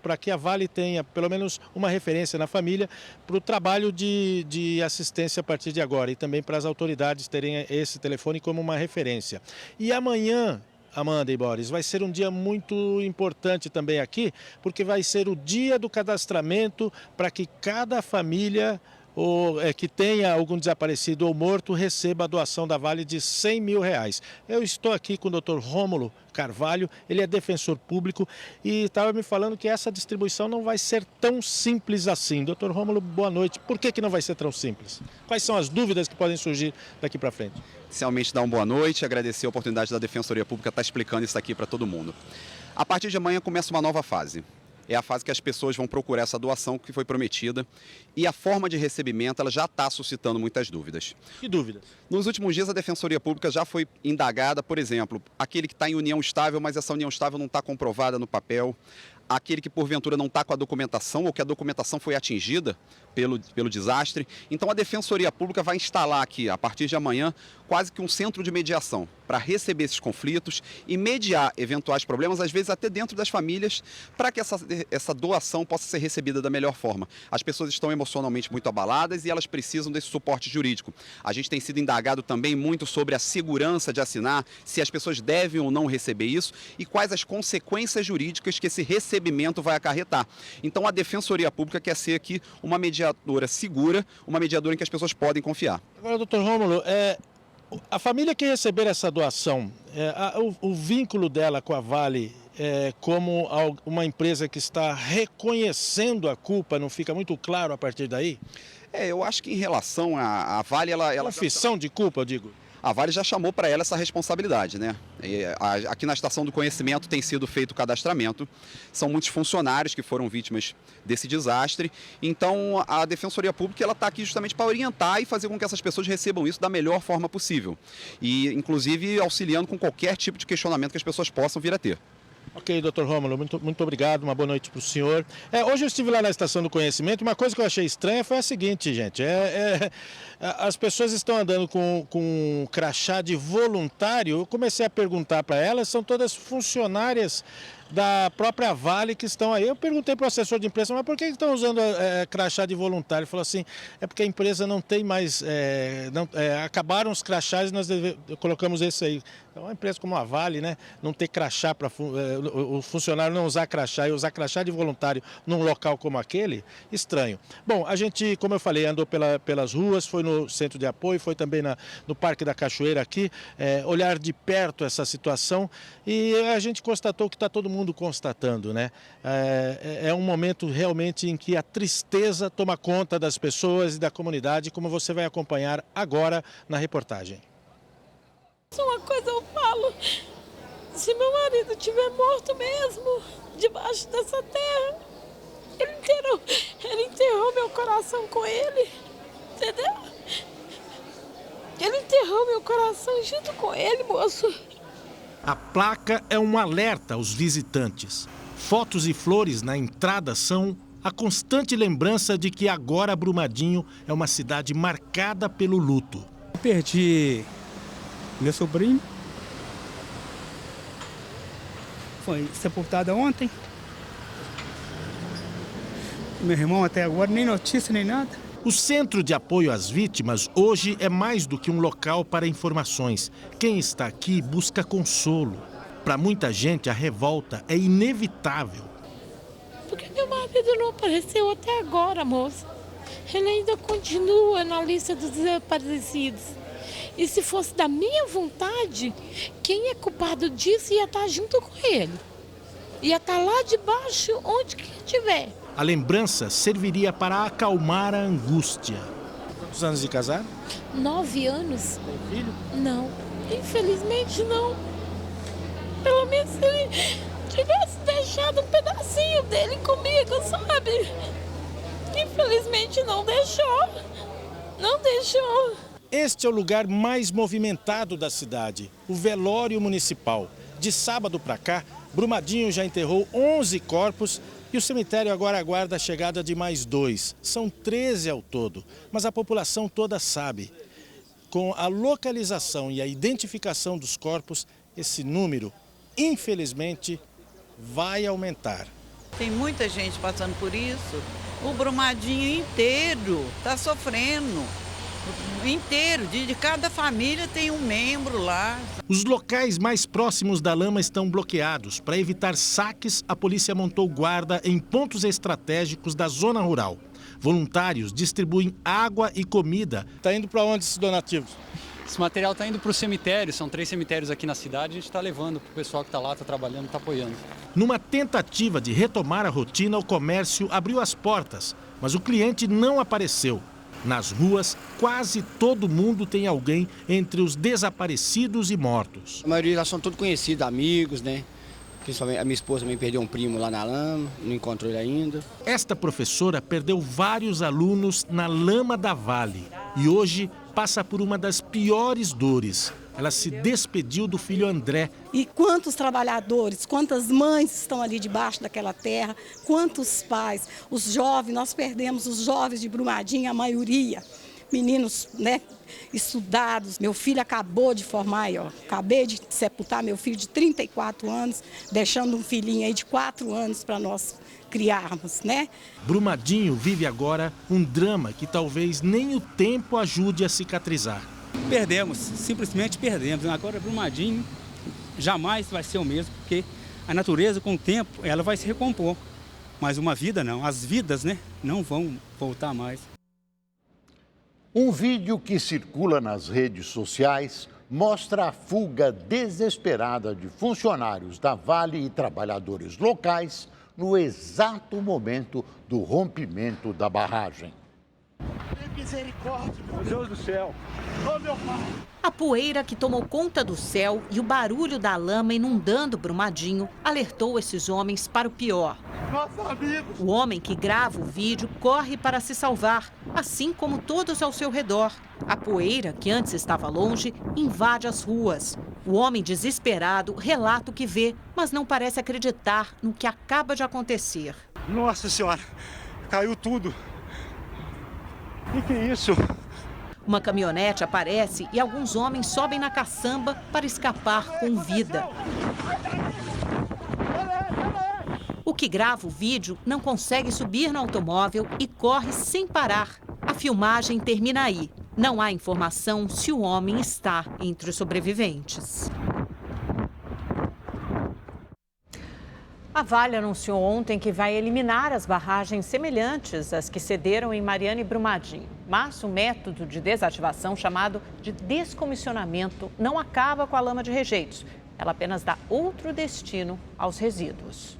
para que a Vale tenha pelo menos uma referência na família para o trabalho de assistência a partir de agora e também para as autoridades terem esse telefone como uma referência. E amanhã, Amanda e Boris, vai ser um dia muito importante também aqui, porque vai ser o dia do cadastramento para que cada família que tenha algum desaparecido ou morto receba a doação da Vale de R$100 mil. Eu estou aqui com o Dr. Rômulo Carvalho, ele é defensor público e estava me falando que essa distribuição não vai ser tão simples assim. Dr. Rômulo, boa noite. Por que não vai ser tão simples? Quais são as dúvidas que podem surgir daqui para frente? Inicialmente, dar uma boa noite, agradecer a oportunidade da Defensoria Pública estar explicando isso aqui para todo mundo. A partir de amanhã começa uma nova fase. É a fase que as pessoas vão procurar essa doação que foi prometida e a forma de recebimento ela já está suscitando muitas dúvidas. Que dúvidas? Nos últimos dias a Defensoria Pública já foi indagada, por exemplo, aquele que está em união estável, mas essa união estável não está comprovada no papel, aquele que porventura não está com a documentação ou que a documentação foi atingida pelo desastre. Então a Defensoria Pública vai instalar aqui, a partir de amanhã, quase que um centro de mediação para receber esses conflitos e mediar eventuais problemas, às vezes até dentro das famílias, para que essa doação possa ser recebida da melhor forma. As pessoas estão emocionalmente muito abaladas e elas precisam desse suporte jurídico. A gente tem sido indagado também muito sobre a segurança de assinar, se as pessoas devem ou não receber isso e quais as consequências jurídicas que esse recebimento vai acarretar. Então a Defensoria Pública quer ser aqui uma mediadora segura, uma mediadora em que as pessoas podem confiar. Agora, doutor Rômulo, a família que receber essa doação, o vínculo dela com a Vale como uma empresa que está reconhecendo a culpa, não fica muito claro a partir daí? Eu acho que em relação à Vale, ela... Confissão de culpa, eu digo. A Vale já chamou para ela essa responsabilidade, né? Aqui na Estação do Conhecimento tem sido feito o cadastramento, são muitos funcionários que foram vítimas desse desastre, então a Defensoria Pública está aqui justamente para orientar e fazer com que essas pessoas recebam isso da melhor forma possível, e inclusive auxiliando com qualquer tipo de questionamento que as pessoas possam vir a ter. Ok, doutor Rômulo, muito obrigado, uma boa noite para o senhor. Hoje eu estive lá na Estação do Conhecimento, uma coisa que eu achei estranha foi a seguinte, gente, as pessoas estão andando com crachá de voluntário, eu comecei a perguntar para elas, são todas funcionárias da própria Vale que estão aí. Eu perguntei para o assessor de imprensa, mas por que estão usando crachá de voluntário? Ele falou assim, é porque a empresa não tem mais, acabaram os crachás e nós colocamos esse aí. Então, uma empresa como a Vale, né, não ter crachá para o funcionário não usar crachá e usar crachá de voluntário num local como aquele, estranho. Bom, a gente, como eu falei, andou pelas ruas, foi no centro de apoio, foi também no Parque da Cachoeira aqui, olhar de perto essa situação e a gente constatou que está todo mundo constatando, né? É um momento realmente em que a tristeza toma conta das pessoas e da comunidade, como você vai acompanhar agora na reportagem. Uma coisa eu falo, se meu marido estiver morto mesmo, debaixo dessa terra, ele enterrou meu coração com ele, entendeu? Ele enterrou meu coração junto com ele, moço. A placa é um alerta aos visitantes. Fotos e flores na entrada são a constante lembrança de que agora Brumadinho é uma cidade marcada pelo luto. Eu perdi meu sobrinho, foi sepultado ontem. Meu irmão até agora nem notícia nem nada. O Centro de Apoio às Vítimas hoje é mais do que um local para informações. Quem está aqui busca consolo. Para muita gente, a revolta é inevitável. Por que meu marido não apareceu até agora, moça? Ele ainda continua na lista dos desaparecidos. E se fosse da minha vontade, quem é culpado disso ia estar junto com ele. Ia estar lá debaixo, onde que estiver. A lembrança serviria para acalmar a angústia. Quantos anos de casado? 9 anos. Tem filho? Não, infelizmente não. Pelo menos se ele tivesse deixado um pedacinho dele comigo, sabe? Infelizmente não deixou. Não deixou. Este é o lugar mais movimentado da cidade, o velório municipal. De sábado para cá, Brumadinho já enterrou 11 corpos e o cemitério agora aguarda a chegada de mais 2. São 13 ao todo, mas a população toda sabe. Com a localização e a identificação dos corpos, esse número, infelizmente, vai aumentar. Tem muita gente passando por isso. O Brumadinho inteiro está sofrendo. Inteiro, de cada família tem um membro lá. Os locais mais próximos da lama estão bloqueados. Para evitar saques, a polícia montou guarda em pontos estratégicos da zona rural. Voluntários distribuem água e comida. Está indo para onde esses donativos? Esse material está indo para o cemitério, são 3 cemitérios aqui na cidade, a gente está levando para o pessoal que está lá, está trabalhando, está apoiando. Numa tentativa de retomar a rotina, o comércio abriu as portas, mas o cliente não apareceu. Nas ruas, quase todo mundo tem alguém entre os desaparecidos e mortos. A maioria já são todos conhecidos, amigos, né? Principalmente a minha esposa também perdeu um primo lá na lama, não encontrou ele ainda. Esta professora perdeu vários alunos na lama da Vale e hoje passa por uma das piores dores. Ela se despediu do filho André. E quantos trabalhadores, quantas mães estão ali debaixo daquela terra, quantos pais, os jovens, nós perdemos os jovens de Brumadinho, a maioria, meninos, né, estudados. Meu filho acabou de formar aí, ó, acabei de sepultar meu filho de 34 anos, deixando um filhinho aí de 4 anos para nós criarmos, né? Brumadinho vive agora um drama que talvez nem o tempo ajude a cicatrizar. Perdemos, simplesmente perdemos. Agora Brumadinho jamais vai ser o mesmo, porque a natureza com o tempo ela vai se recompor. Mas uma vida não, as vidas, né, não vão voltar mais. Um vídeo que circula nas redes sociais mostra a fuga desesperada de funcionários da Vale e trabalhadores locais no exato momento do rompimento da barragem. Misericórdia, meu Deus do céu. Ô, meu pai. A poeira que tomou conta do céu e o barulho da lama inundando Brumadinho alertou esses homens para o pior. Nossa, amigo. O homem que grava o vídeo corre para se salvar, assim como todos ao seu redor. A poeira, que antes estava longe, invade as ruas. O homem desesperado relata o que vê, mas não parece acreditar no que acaba de acontecer. Nossa Senhora, caiu tudo. O que é isso? Uma caminhonete aparece e alguns homens sobem na caçamba para escapar com vida. O que grava o vídeo não consegue subir no automóvel e corre sem parar. A filmagem termina aí. Não há informação se o homem está entre os sobreviventes. A Vale anunciou ontem que vai eliminar as barragens semelhantes às que cederam em Mariana e Brumadinho. Mas o método de desativação, chamado de descomissionamento, não acaba com a lama de rejeitos. Ela apenas dá outro destino aos resíduos.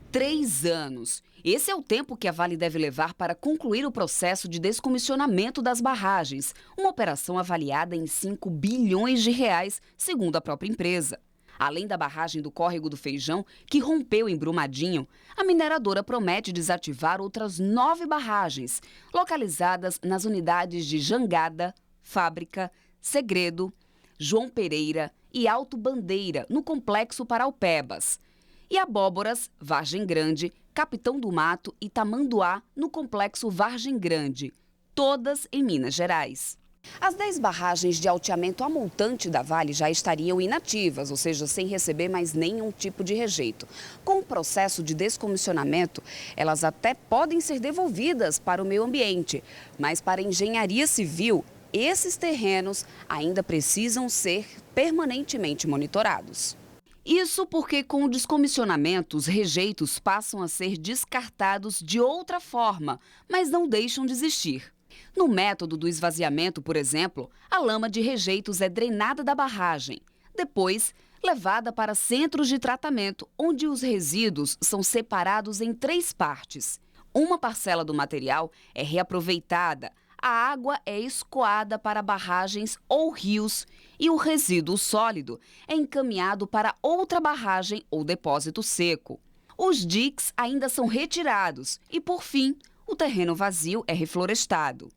3 anos. Esse é o tempo que a Vale deve levar para concluir o processo de descomissionamento das barragens. Uma operação avaliada em 5 bilhões de reais, segundo a própria empresa. Além da barragem do Córrego do Feijão, que rompeu em Brumadinho, a mineradora promete desativar outras 9 barragens, localizadas nas unidades de Jangada, Fábrica, Segredo, João Pereira e Alto Bandeira, no Complexo Paraupebas. E Abóboras, Vargem Grande, Capitão do Mato e Tamanduá, no Complexo Vargem Grande, todas em Minas Gerais. As 10 barragens de alteamento a montante da Vale já estariam inativas, ou seja, sem receber mais nenhum tipo de rejeito. Com o processo de descomissionamento, elas até podem ser devolvidas para o meio ambiente, mas para a engenharia civil, esses terrenos ainda precisam ser permanentemente monitorados. Isso porque, com o descomissionamento, os rejeitos passam a ser descartados de outra forma, mas não deixam de existir. No método do esvaziamento, por exemplo, a lama de rejeitos é drenada da barragem. Depois, levada para centros de tratamento, onde os resíduos são separados em 3 partes. Uma parcela do material é reaproveitada, a água é escoada para barragens ou rios e o resíduo sólido é encaminhado para outra barragem ou depósito seco. Os diques ainda são retirados e, por fim, o terreno vazio é reflorestado.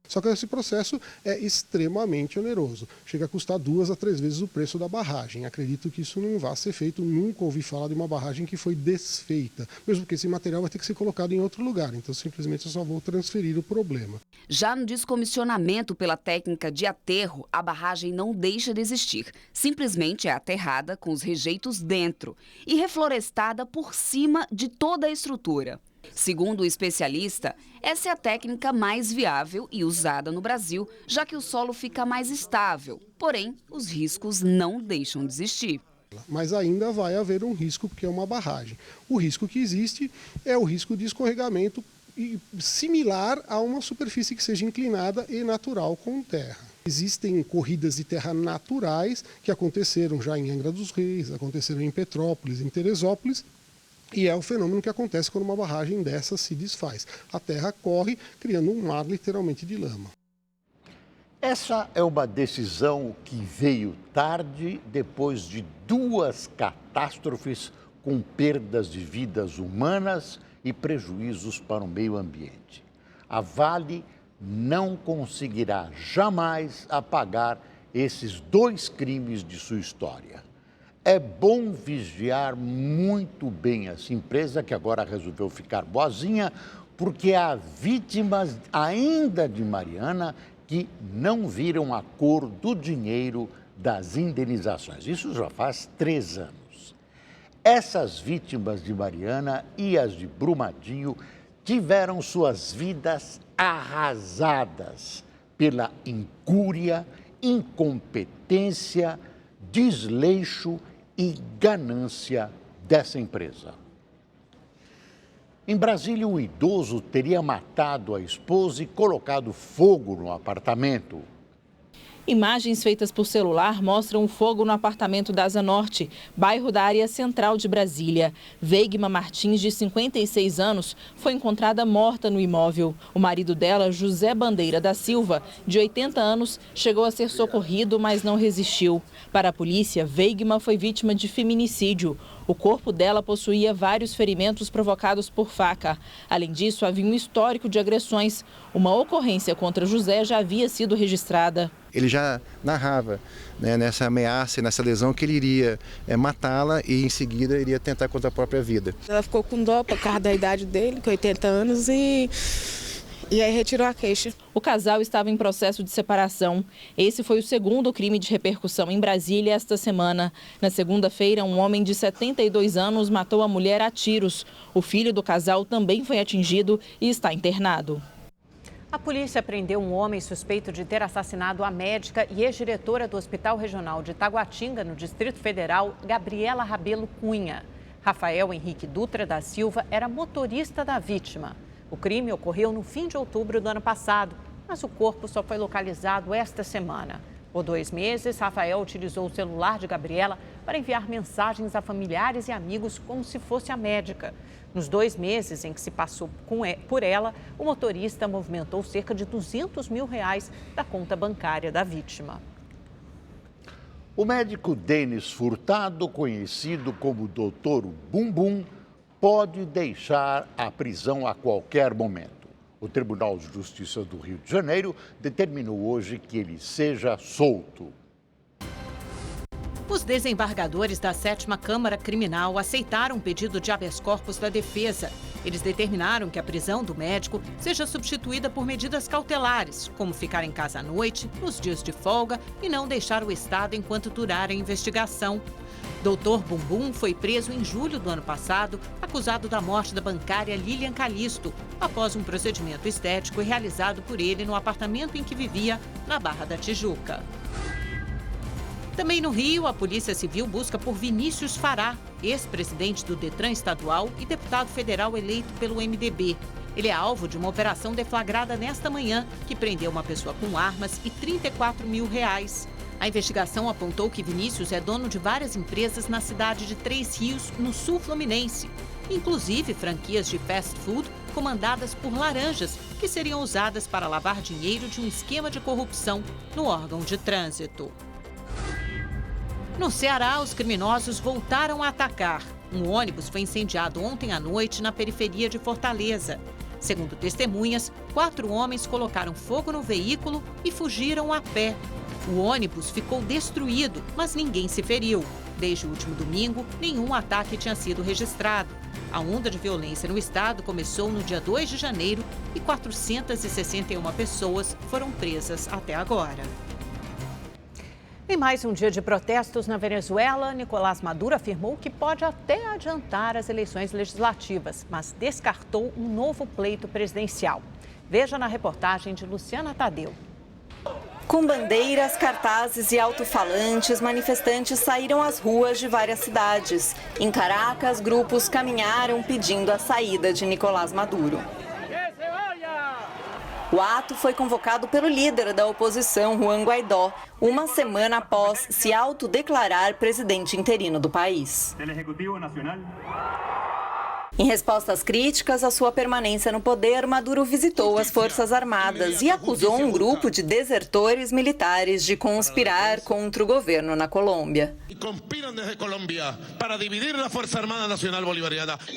Só que esse processo é extremamente oneroso. Chega a custar 2 a 3 vezes o preço da barragem. Acredito que isso não vai ser feito. Nunca ouvi falar de uma barragem que foi desfeita. Mesmo porque esse material vai ter que ser colocado em outro lugar. Então, simplesmente, eu só vou transferir o problema. Já no descomissionamento pela técnica de aterro, a barragem não deixa de existir. Simplesmente é aterrada com os rejeitos dentro e reflorestada por cima de toda a estrutura. Segundo o especialista, essa é a técnica mais viável e usada no Brasil, já que o solo fica mais estável. Porém, os riscos não deixam de existir. Mas ainda vai haver um risco, porque é uma barragem. O risco que existe é o risco de escorregamento similar a uma superfície que seja inclinada e natural com terra. Existem corridas de terra naturais que aconteceram já em Angra dos Reis, aconteceram em Petrópolis, em Teresópolis. E é o fenômeno que acontece quando uma barragem dessa se desfaz. A terra corre, criando um mar literalmente de lama. Essa é uma decisão que veio tarde, depois de 2 catástrofes com perdas de vidas humanas e prejuízos para o meio ambiente. A Vale não conseguirá jamais apagar esses 2 crimes de sua história. É bom vigiar muito bem essa empresa, que agora resolveu ficar boazinha, porque há vítimas ainda de Mariana que não viram a cor do dinheiro das indenizações. Isso já faz 3 anos. Essas vítimas de Mariana e as de Brumadinho tiveram suas vidas arrasadas pela incúria, incompetência, desleixo e ganância dessa empresa. Em Brasília, um idoso teria matado a esposa e colocado fogo no apartamento. Imagens feitas por celular mostram o fogo no apartamento da Asa Norte, bairro da área central de Brasília. Veigma Martins, de 56 anos, foi encontrada morta no imóvel. O marido dela, José Bandeira da Silva, de 80 anos, chegou a ser socorrido, mas não resistiu. Para a polícia, Veigma foi vítima de feminicídio. O corpo dela possuía vários ferimentos provocados por faca. Além disso, havia um histórico de agressões. Uma ocorrência contra José já havia sido registrada. Ele já narrava, né, nessa ameaça, nessa lesão, que ele iria matá-la e em seguida iria tentar contra a própria vida. Ela ficou com dó por causa da idade dele, com 80 anos, e aí retirou a queixa. O casal estava em processo de separação. Esse foi o segundo crime de repercussão em Brasília esta semana. Na segunda-feira, um homem de 72 anos matou a mulher a tiros. O filho do casal também foi atingido e está internado. A polícia prendeu um homem suspeito de ter assassinado a médica e ex-diretora do Hospital Regional de Taguatinga, no Distrito Federal, Gabriela Rabelo Cunha. Rafael Henrique Dutra da Silva era motorista da vítima. O crime ocorreu no fim de outubro do ano passado, mas o corpo só foi localizado esta semana. Por 2 meses, Rafael utilizou o celular de Gabriela para enviar mensagens a familiares e amigos como se fosse a médica. Nos 2 meses em que se passou por ela, o motorista movimentou cerca de R$200 mil da conta bancária da vítima. O médico Denis Furtado, conhecido como Dr. Bumbum, pode deixar a prisão a qualquer momento. O Tribunal de Justiça do Rio de Janeiro determinou hoje que ele seja solto. Os desembargadores da 7ª Câmara Criminal aceitaram o pedido de habeas corpus da defesa. Eles determinaram que a prisão do médico seja substituída por medidas cautelares, como ficar em casa à noite, nos dias de folga e não deixar o estado enquanto durar a investigação. Dr. Bumbum foi preso em julho do ano passado, acusado da morte da bancária Lilian Calisto, após um procedimento estético realizado por ele no apartamento em que vivia, na Barra da Tijuca. Também no Rio, a Polícia Civil busca por Vinícius Fará, ex-presidente do Detran estadual e deputado federal eleito pelo MDB. Ele é alvo de uma operação deflagrada nesta manhã, que prendeu uma pessoa com armas e R$34 mil. A investigação apontou que Vinícius é dono de várias empresas na cidade de Três Rios, no sul fluminense, inclusive franquias de fast food comandadas por laranjas, que seriam usadas para lavar dinheiro de um esquema de corrupção no órgão de trânsito. No Ceará, os criminosos voltaram a atacar. Um ônibus foi incendiado ontem à noite na periferia de Fortaleza. Segundo testemunhas, 4 homens colocaram fogo no veículo e fugiram a pé. O ônibus ficou destruído, mas ninguém se feriu. Desde o último domingo, nenhum ataque tinha sido registrado. A onda de violência no estado começou no dia 2 de janeiro e 461 pessoas foram presas até agora. Em mais um dia de protestos na Venezuela, Nicolás Maduro afirmou que pode até adiantar as eleições legislativas, mas descartou um novo pleito presidencial. Veja na reportagem de Luciana Tadeu. Com bandeiras, cartazes e alto-falantes, manifestantes saíram às ruas de várias cidades. Em Caracas, grupos caminharam pedindo a saída de Nicolás Maduro. O ato foi convocado pelo líder da oposição, Juan Guaidó, uma semana após se autodeclarar presidente interino do país. Em resposta às críticas à sua permanência no poder, Maduro visitou as Forças Armadas e acusou um grupo de desertores militares de conspirar contra o governo na Colômbia.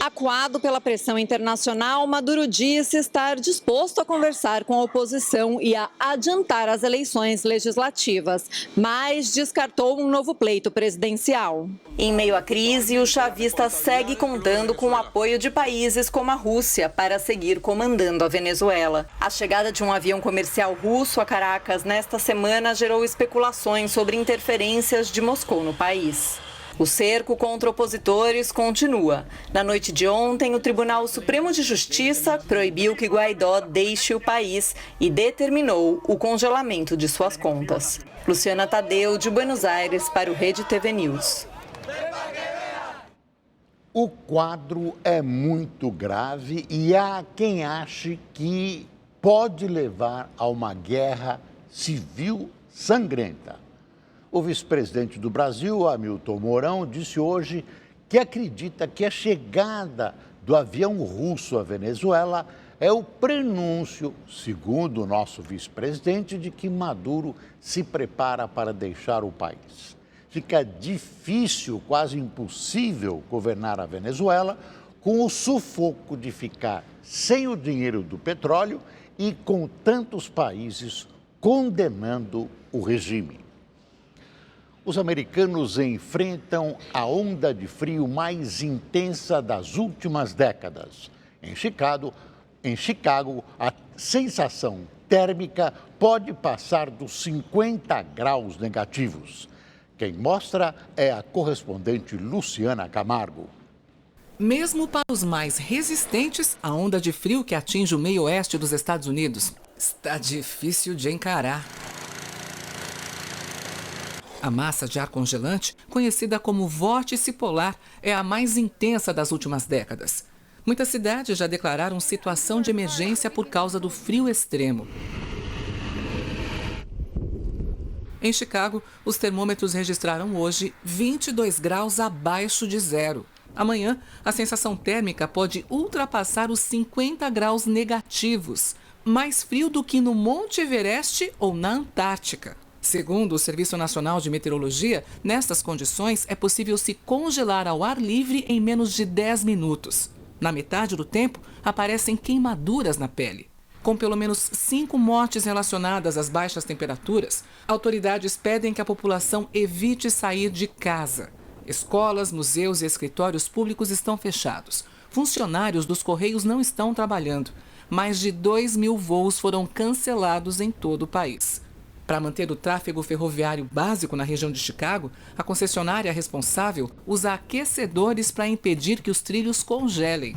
Acuado pela pressão internacional, Maduro disse estar disposto a conversar com a oposição e a adiantar as eleições legislativas, mas descartou um novo pleito presidencial. Em meio à crise, o chavista segue contando com o apoio de países como a Rússia para seguir comandando a Venezuela. A chegada de um avião comercial russo a Caracas nesta semana gerou especulações sobre interferências de Moscou no país. O cerco contra opositores continua. Na noite de ontem, o Tribunal Supremo de Justiça proibiu que Guaidó deixe o país e determinou o congelamento de suas contas. Luciana Tadeu, de Buenos Aires, para o Rede TV News. O quadro é muito grave e há quem ache que pode levar a uma guerra civil sangrenta. O vice-presidente do Brasil, Hamilton Mourão, disse hoje que acredita que a chegada do avião russo à Venezuela é o prenúncio, segundo o nosso vice-presidente, de que Maduro se prepara para deixar o país. Fica difícil, quase impossível, governar a Venezuela com o sufoco de ficar sem o dinheiro do petróleo e com tantos países condenando o regime. Os americanos enfrentam a onda de frio mais intensa das últimas décadas. Em Chicago, a sensação térmica pode passar dos 50 graus negativos. Quem mostra é a correspondente Luciana Camargo. Mesmo para os mais resistentes, a onda de frio que atinge o meio-oeste dos Estados Unidos está difícil de encarar. A massa de ar congelante, conhecida como vórtice polar, é a mais intensa das últimas décadas. Muitas cidades já declararam situação de emergência por causa do frio extremo. Em Chicago, os termômetros registraram hoje 22 graus abaixo de zero. Amanhã, a sensação térmica pode ultrapassar os 50 graus negativos, mais frio do que no Monte Everest ou na Antártica. Segundo o Serviço Nacional de Meteorologia, nestas condições é possível se congelar ao ar livre em menos de 10 minutos. Na metade do tempo, aparecem queimaduras na pele. Com pelo menos 5 mortes relacionadas às baixas temperaturas, autoridades pedem que a população evite sair de casa. Escolas, museus e escritórios públicos estão fechados. Funcionários dos Correios não estão trabalhando. Mais de 2.000 voos foram cancelados em todo o país. Para manter o tráfego ferroviário básico na região de Chicago, a concessionária responsável usa aquecedores para impedir que os trilhos congelem.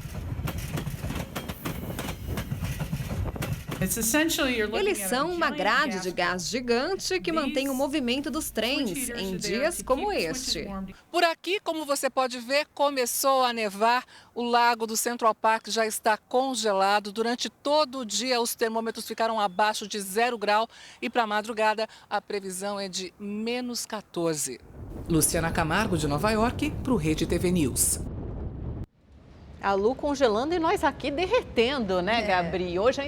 Eles são uma grade de gás gigante que mantém o movimento dos trens em dias como este. Por aqui, como você pode ver, começou a nevar. O lago do Central Park já está congelado. Durante todo o dia, os termômetros ficaram abaixo de 0 grau e para a madrugada, a previsão é de menos 14. Luciana Camargo, de Nova York, para o Rede TV News. A Lu congelando e nós aqui derretendo, né, Gabi? Hoje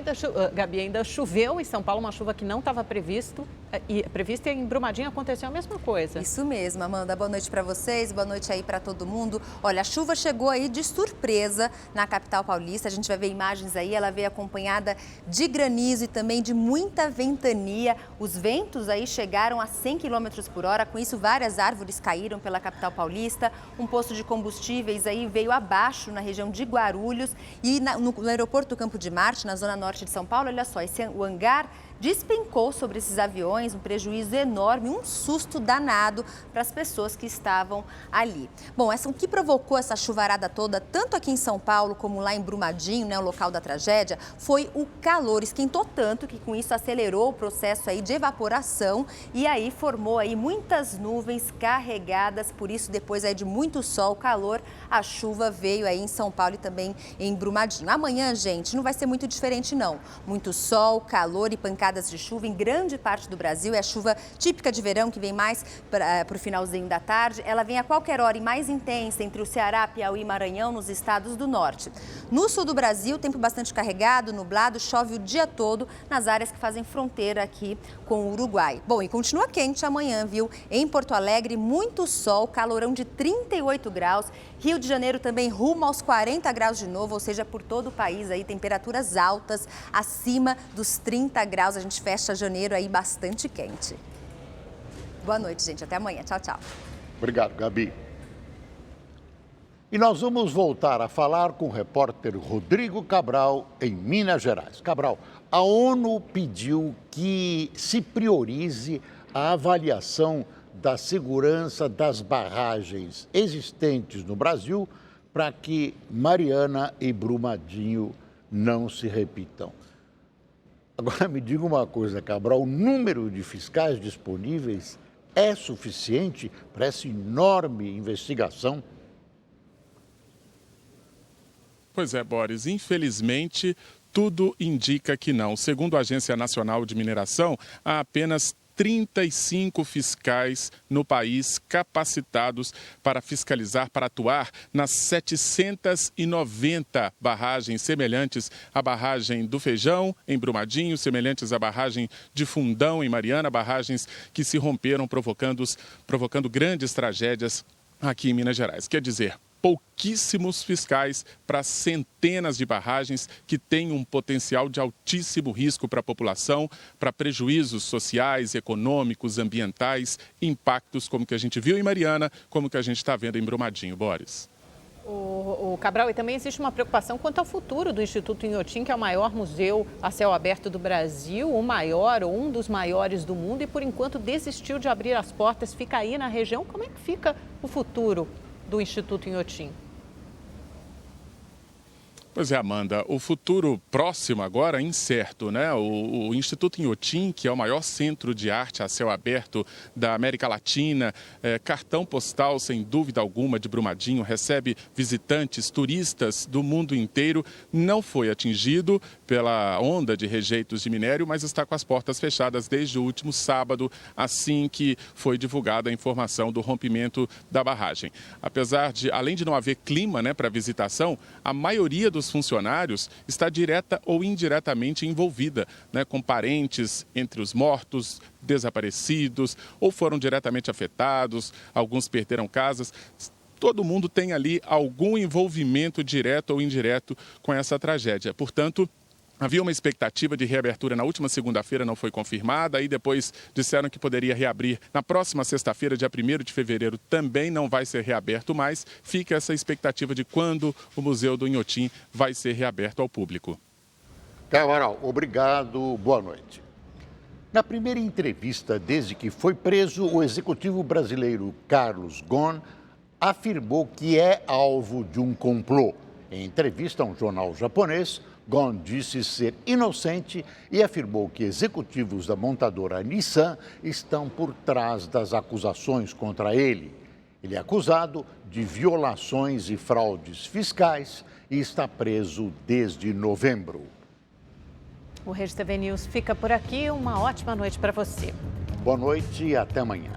Gabi, ainda choveu em São Paulo, uma chuva que não estava prevista e em Brumadinho aconteceu a mesma coisa. Isso mesmo, Amanda. Boa noite para vocês, boa noite aí para todo mundo. Olha, a chuva chegou aí de surpresa na capital paulista. A gente vai ver imagens aí, ela veio acompanhada de granizo e também de muita ventania. Os ventos aí chegaram a 100 km por hora, com isso várias árvores caíram pela capital paulista. Um posto de combustíveis aí veio abaixo na região de Guarulhos e no aeroporto do Campo de Marte, na zona norte de São Paulo, olha só, o hangar despencou sobre esses aviões, um prejuízo enorme, um susto danado para as pessoas que estavam ali. Bom, o que provocou essa chuvarada toda, tanto aqui em São Paulo como lá em Brumadinho, né, o local da tragédia, foi o calor. Esquentou tanto que com isso acelerou o processo aí de evaporação e aí formou aí muitas nuvens carregadas, por isso depois aí de muito sol, calor, a chuva veio aí em São Paulo e também em Brumadinho. Amanhã, gente, não vai ser muito diferente não. Muito sol, calor e pancadas de chuva em grande parte do Brasil. É a chuva típica de verão que vem mais para o finalzinho da tarde. Ela vem a qualquer hora e mais intensa entre o Ceará, Piauí e Maranhão, nos estados do norte. No sul do Brasil, tempo bastante carregado, nublado, chove o dia todo nas áreas que fazem fronteira aqui com o Uruguai. Bom, e continua quente amanhã, viu? Em Porto Alegre, muito sol, calorão de 38 graus. Rio de Janeiro também rumo aos 40 graus de novo, ou seja, por todo o país aí, temperaturas altas, acima dos 30 graus. A gente fecha janeiro aí bastante quente. Boa noite, gente. Até amanhã. Tchau, tchau. Obrigado, Gabi. E nós vamos voltar a falar com o repórter Rodrigo Cabral, em Minas Gerais. Cabral, a ONU pediu que se priorize a avaliação da segurança das barragens existentes no Brasil para que Mariana e Brumadinho não se repitam. Agora me diga uma coisa, Cabral, o número de fiscais disponíveis é suficiente para essa enorme investigação? Pois é, Boris, infelizmente tudo indica que não. Segundo a Agência Nacional de Mineração, há apenas 35 fiscais no país capacitados para fiscalizar, para atuar nas 790 barragens semelhantes à barragem do Feijão, em Brumadinho, semelhantes à barragem de Fundão, em Mariana, barragens que se romperam, provocando grandes tragédias aqui em Minas Gerais. Quer dizer, pouquíssimos fiscais para centenas de barragens que têm um potencial de altíssimo risco para a população, para prejuízos sociais, econômicos, ambientais, impactos como que a gente viu em Mariana, como que a gente está vendo em Brumadinho. Boris. O Cabral, e também existe uma preocupação quanto ao futuro do Instituto Inhotim, que é o maior museu a céu aberto do Brasil, o maior ou um dos maiores do mundo, e por enquanto desistiu de abrir as portas, fica aí na região. Como é que fica o futuro do Instituto Inhotim? Pois é, Amanda, o futuro próximo agora é incerto, né? O Instituto Inhotim, que é o maior centro de arte a céu aberto da América Latina, cartão postal, sem dúvida alguma, de Brumadinho, recebe visitantes, turistas do mundo inteiro, não foi atingido pela onda de rejeitos de minério, mas está com as portas fechadas desde o último sábado, assim que foi divulgada a informação do rompimento da barragem. Apesar de, além de não haver clima, né, para visitação, a maioria dos funcionários está direta ou indiretamente envolvida, né, com parentes entre os mortos, desaparecidos ou foram diretamente afetados, alguns perderam casas. Todo mundo tem ali algum envolvimento direto ou indireto com essa tragédia. Portanto, havia uma expectativa de reabertura na última segunda-feira, não foi confirmada, aí depois disseram que poderia reabrir na próxima sexta-feira, dia 1º de fevereiro, também não vai ser reaberto mais. Fica essa expectativa de quando o Museu do Inhotim vai ser reaberto ao público. Cabral, obrigado, boa noite. Na primeira entrevista desde que foi preso, o executivo brasileiro Carlos Ghosn afirmou que é alvo de um complô. Em entrevista a um jornal japonês, Ghosn disse ser inocente e afirmou que executivos da montadora Nissan estão por trás das acusações contra ele. Ele é acusado de violações e fraudes fiscais e está preso desde novembro. O Rede TV News fica por aqui. Uma ótima noite para você. Boa noite e até amanhã.